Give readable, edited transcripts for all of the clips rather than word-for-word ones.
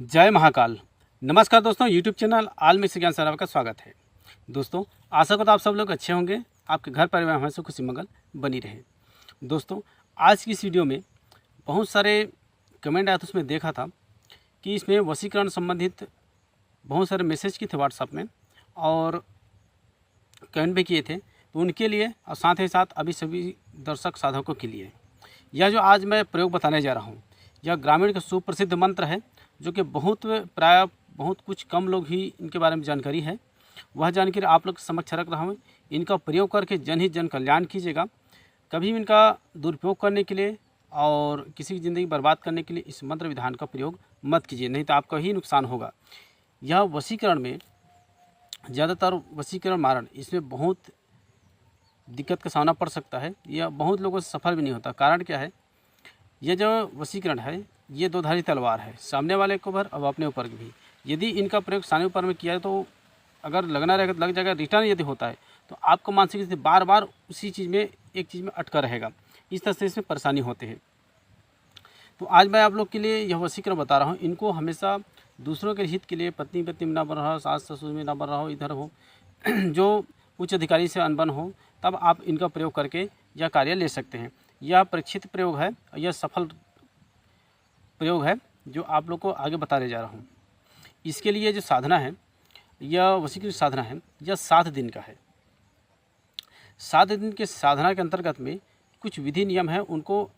जय महाकाल। नमस्कार दोस्तों, यूट्यूब चैनल आल में ज्ञान सराव का स्वागत है। दोस्तों, आशा करता आप सब लोग अच्छे होंगे, आपके घर परिवार हमेशा खुशी मंगल बनी रहे। दोस्तों, आज की इस वीडियो में बहुत सारे कमेंट आए, तो उसमें देखा था कि इसमें वशीकरण संबंधित बहुत सारे मैसेज किए थे व्हाट्सएप में और कमेंट भी किए थे। तो उनके लिए और साथ ही साथ अभी सभी दर्शक साधकों के लिए यह जो आज मैं प्रयोग बताने जा रहा हूँ, यह ग्रामीण का सुप्रसिद्ध मंत्र है, जो कि बहुत कुछ कम लोग ही इनके बारे में जानकारी है। वह जानकारी आप लोग के समक्ष रख रहा हूँ। इनका प्रयोग करके जन हित जन कल्याण कीजिएगा। कभी भी इनका दुरुपयोग करने के लिए और किसी की ज़िंदगी बर्बाद करने के लिए इस मंत्र विधान का प्रयोग मत कीजिए, नहीं तो आपका ही नुकसान होगा। यह वशीकरण में ज़्यादातर वशीकरण मारण, इसमें बहुत दिक्कत का सामना पड़ सकता है। यह बहुत लोगों से सफल भी नहीं होता। कारण क्या है? यह जो वशीकरण है, ये दो धारी तलवार है, सामने वाले के ऊपर और अपने ऊपर भी। यदि इनका प्रयोग सामने ऊपर में किया है तो अगर लगना रहेगा तो लग जाएगा। रिटर्न यदि होता है तो आपको मानसिक स्थिति बार बार उसी चीज़ में, एक चीज़ में अटका रहेगा। इस तरह से इसमें परेशानी होते हैं। तो आज मैं आप लोग के लिए यह वशीकरण बता रहा हूँ। इनको हमेशा दूसरों के हित के लिए, पत्नी में ना बन रहा हो, सास ससुर में ना बन रहा हो, इधर हो जो उच्च अधिकारी से अनबन हो, तब आप इनका प्रयोग करके यह कार्य ले सकते हैं। यह परीक्षित प्रयोग है, यह सफल प्रयोग है जो आप लोग को आगे बताने जा रहा हूँ। इसके लिए जो साधना है, यह वशीकृत साधना है, यह 7 दिन का है। 7 दिन के साधना के अंतर्गत में कुछ विधि नियम है, उनको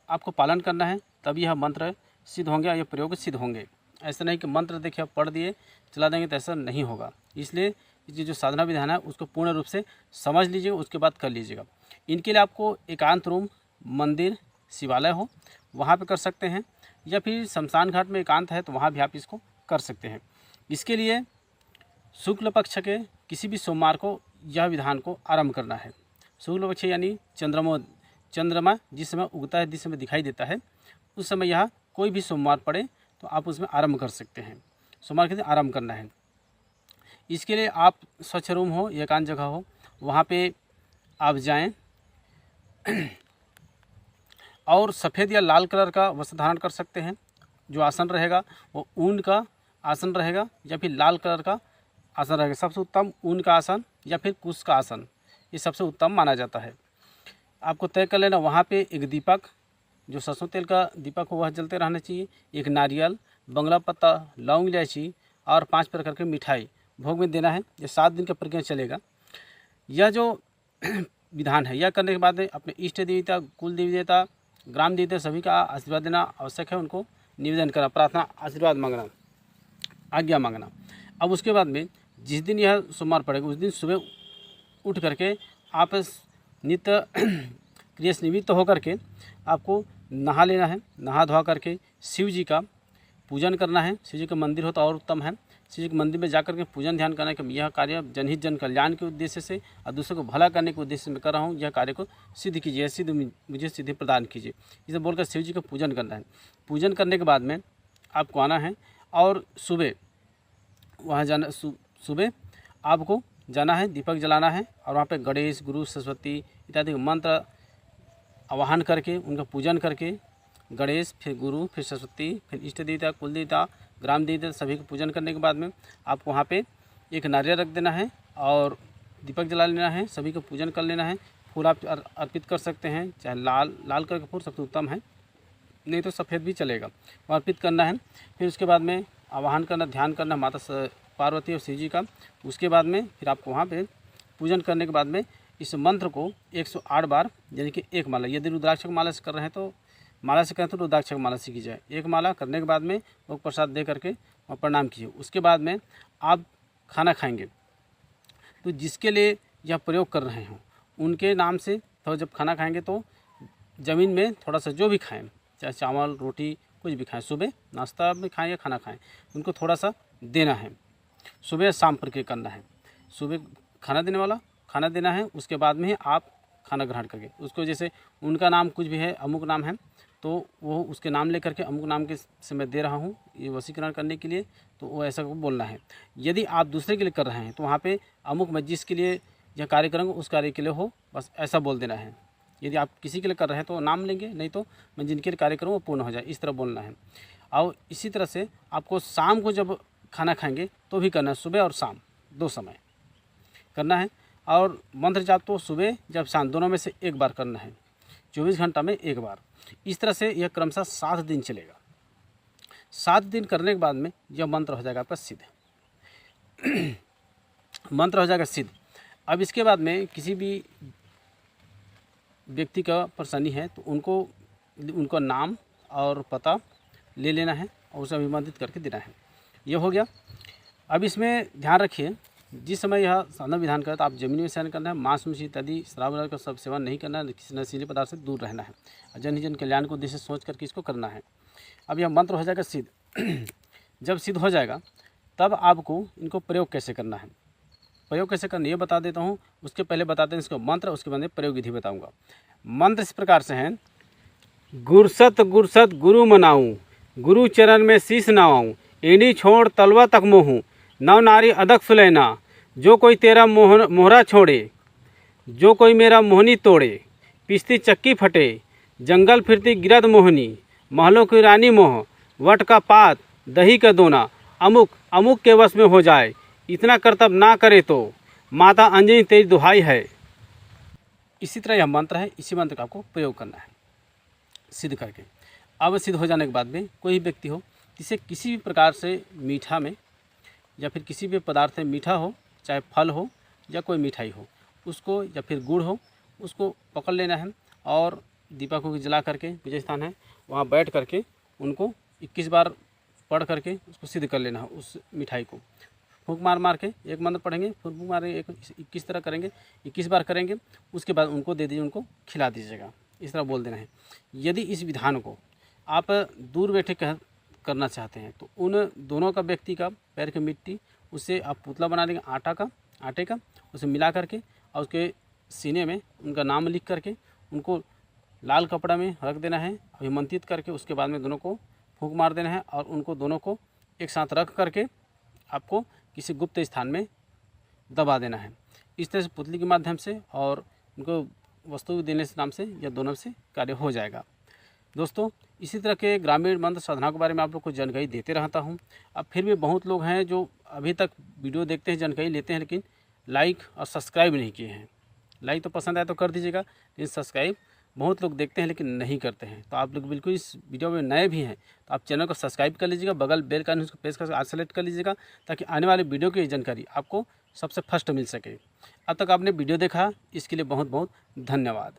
आपको पालन करना है, तभी यह मंत्र सिद्ध होंगे, यह प्रयोग सिद्ध होंगे। ऐसा नहीं कि मंत्र देखिए आप पढ़ दिए चला देंगे, तो ऐसा नहीं होगा। इसलिए ये जो साधना विधान है उसको पूर्ण रूप से समझ लीजिएगा, उसके बाद कर लीजिएगा। इनके लिए आपको एकांत रूम, मंदिर, शिवालय हो वहाँ पे कर सकते हैं, या फिर शमशान घाट में एकांत है तो वहाँ भी आप इसको कर सकते हैं। इसके लिए शुक्ल पक्ष के किसी भी सोमवार को यह विधान को आरंभ करना है। शुक्ल पक्ष यानी चंद्रमा जिस समय उगता है, जिस समय दिखाई देता है, उस समय यह कोई भी सोमवार पड़े तो आप उसमें आरंभ कर सकते हैं। सोमवार के दिन आरंभ करना है। इसके लिए आप स्वच्छ रूम हो, एकांत जगह हो, वहाँ पे आप जाएं और सफ़ेद या लाल कलर का वस्त्र धारण कर सकते हैं। जो आसन रहेगा वो ऊन का आसन रहेगा या फिर लाल कलर का आसन रहेगा। सबसे उत्तम ऊन का आसन या फिर कुश का आसन, ये सबसे उत्तम माना जाता है। आपको तय कर लेना, वहाँ पे एक दीपक, जो सरसों तेल का दीपक हो वह जलते रहना चाहिए। एक नारियल, बंगला पत्ता, लौंग, इलायची और 5 प्रकार की मिठाई भोग में देना है। ये 7 दिन का प्रक्रिया चलेगा। यह जो विधान है, यह करने के बाद अपने इष्ट देवता, कुल देवी देवता, ग्राम देवता सभी का आशीर्वाद देना आवश्यक है। उनको निवेदन करना, प्रार्थना, आशीर्वाद मांगना, आज्ञा मांगना। अब उसके बाद में जिस दिन यह सोमवार पड़ेगा उस दिन सुबह उठ करके आप नित्य क्रिया से निवृत्त होकर के आपको नहा लेना है। नहा धोआ करके शिव जी का पूजन करना है। शिव जी का मंदिर हो तो और उत्तम है। शिव जी के मंदिर में जाकर के पूजन ध्यान करना है कि यह कार्य जनहित जन कल्याण के उद्देश्य से और दूसरों को भला करने के उद्देश्य से मैं कर रहा हूँ। यह कार्य को सिद्ध कीजिए, सिद्ध मुझे सिद्धि प्रदान कीजिए, इसे बोलकर शिव जी का पूजन करना है। पूजन करने के बाद में आपको आना है और सुबह वहाँ जाना, सुबह आपको जाना है, दीपक जलाना है और वहाँ पे गणेश, गुरु, सरस्वती इत्यादि मंत्र आवाहन करके उनका पूजन करके, गणेश, फिर गुरु, फिर सरस्वती, फिर इष्ट देवता, कुल देवता, ग्राम देवता सभी को पूजन करने के बाद में आपको वहाँ पे एक नारियल रख देना है और दीपक जला लेना है। सभी को पूजन कर लेना है। फूल आप अर्पित कर सकते हैं, चाहे लाल कलर का फूल सबसे उत्तम है, नहीं तो सफ़ेद भी चलेगा, वो अर्पित करना है। फिर उसके बाद में आवाहन करना, ध्यान करना माता पार्वती और शिव जी का। उसके बाद में फिर आपको वहाँ पे पूजन करने के बाद में इस मंत्र को 108 बार, यानी कि एक माला, यदि रुद्राक्ष की माला से कर रहे हैं तो माला से करें तो रुद्राक्ष की माला से की जाए। एक माला करने के बाद में वो प्रसाद दे करके और प्रणाम कीजिए। उसके बाद में आप खाना खाएंगे तो जिसके लिए यह प्रयोग कर रहे हों उनके नाम से, तो जब खाना खाएंगे तो ज़मीन में थोड़ा सा जो भी खाएं, चाहे चावल, रोटी, कुछ भी खाएं, सुबह नाश्ता में खाएं या खाना खाएं, उनको थोड़ा सा देना है। सुबह शाम पर के करना है। सुबह खाना देने वाला खाना देना है, उसके बाद में ही आप खाना ग्रहण करके उसको, जैसे उनका नाम कुछ भी है, अमुक नाम है, तो वो उसके नाम लेकर के अमुक नाम के से मैं दे रहा हूँ ये वशीकरण करने के लिए, तो वो ऐसा बोलना है। यदि आप दूसरे के लिए कर रहे हैं तो वहाँ पे अमुक मैं जिसके लिए यह कार्य करूँगा उस कार्य के लिए हो, बस ऐसा बोल देना है। यदि आप किसी के लिए कर रहे हैं तो नाम लेंगे, नहीं तो मैं जिनके लिए कार्य करूँ वो पूर्ण हो जाए, इस तरह बोलना है। और इसी तरह से आपको शाम को जब खाना खाएंगे तो भी करना है, सुबह और शाम 2 समय करना है। और मंत्र जाप तो सुबह जब शाम दोनों में से एक बार करना है, 24 घंटा में एक बार। इस तरह से यह क्रमशः 7 दिन चलेगा। 7 दिन करने के बाद में यह मंत्र हो जाएगा आपका सिद्ध। मंत्र हो जाएगा सिद्ध। अब इसके बाद में किसी भी व्यक्ति का परेशानी है तो उनको नाम और पता ले लेना है और उसे अभिमंत्रित करके देना है। यह हो गया। अब इसमें ध्यान रखिए, जिस समय यह साधना विधान करे तो आप जमीन में शयन करना है, मांस मछली इत्यादि शराब वगैरह का सब सेवन नहीं करना है, किसी नशीले पदार्थ से दूर रहना है। जन ही जन कल्याण को उद्देश्य सोच करके इसको करना है। अब यह मंत्र हो जाएगा सिद्ध। जब सिद्ध हो जाएगा तब आपको इनको प्रयोग कैसे करना है, प्रयोग कैसे करना ये बता देता हूँ। उसके पहले बताते हैं इसको मंत्र, उसके बाद में प्रयोग विधि बताऊँगा। मंत्र इस प्रकार से हैं। गुरसत गुरसत गुरु मनाऊँ, गुरु चरण में शीश नवाऊँ, एड़ी छोड़ तलवा तक मोहूँ, नव नारी अदक सुलैना, जो कोई तेरा मोहरा छोड़े, जो कोई मेरा मोहनी तोड़े, पिस्ती चक्की फटे, जंगल फिरती गिरद मोहनी, महलों की रानी मोह, वट का पात दही का दोना, अमुक अमुक के वश में हो जाए, इतना कर्तव्य ना करे तो माता अंजनी तेरी दुहाई है। इसी तरह यह मंत्र है। इसी मंत्र का आपको प्रयोग करना है सिद्ध करके। अब सिद्ध हो जाने के बाद में कोई व्यक्ति हो जिसे किसी भी प्रकार से मीठा में या फिर किसी भी पदार्थ में मीठा हो, चाहे फल हो या कोई मिठाई हो, उसको या फिर गुड़ हो, उसको पकड़ लेना है और दीपकों की जला करके विजय स्थान है वहाँ बैठ करके उनको 21 बार पढ़ करके उसको सिद्ध कर लेना है। उस मिठाई को फूंक मार मार के एक मंत्र पढ़ेंगे, फूंक मार 21 तरह करेंगे, 21 बार करेंगे। उसके बाद उनको दे दीजिए, उनको खिला दीजिएगा। इस तरह बोल देना है। यदि इस विधान को आप दूर बैठे करना चाहते हैं तो उन दोनों का व्यक्ति का पैर की मिट्टी उससे आप पुतला बना देंगे आटे का उसे मिला करके और उसके सीने में उनका नाम लिख करके उनको लाल कपड़ा में रख देना है, अभिमंत्रित करके उसके बाद में दोनों को फूंक मार देना है और उनको दोनों को एक साथ रख करके आपको किसी गुप्त स्थान में दबा देना है। इस तरह से पुतली के माध्यम से और उनको वस्तु देने से नाम से या दोनों से कार्य हो जाएगा। दोस्तों, इसी तरह के ग्रामीण मंत्र साधना के बारे में आप लोग को जानकारी देते रहता हूं। अब फिर भी बहुत लोग हैं जो अभी तक वीडियो देखते हैं, जानकारी लेते हैं, लेकिन लाइक और सब्सक्राइब नहीं किए हैं। लाइक तो पसंद आया तो कर दीजिएगा, लेकिन सब्सक्राइब बहुत लोग देखते हैं लेकिन नहीं करते हैं। तो आप लोग बिल्कुल इस वीडियो में नए भी हैं तो आप चैनल को सब्सक्राइब कर लीजिएगा, बगल बेल का उसको प्रेस करके आज सेलेक्ट कर लीजिएगा ताकि आने वाले वीडियो की जानकारी आपको सबसे फर्स्ट मिल सके। अब तक आपने वीडियो देखा इसके लिए बहुत बहुत धन्यवाद।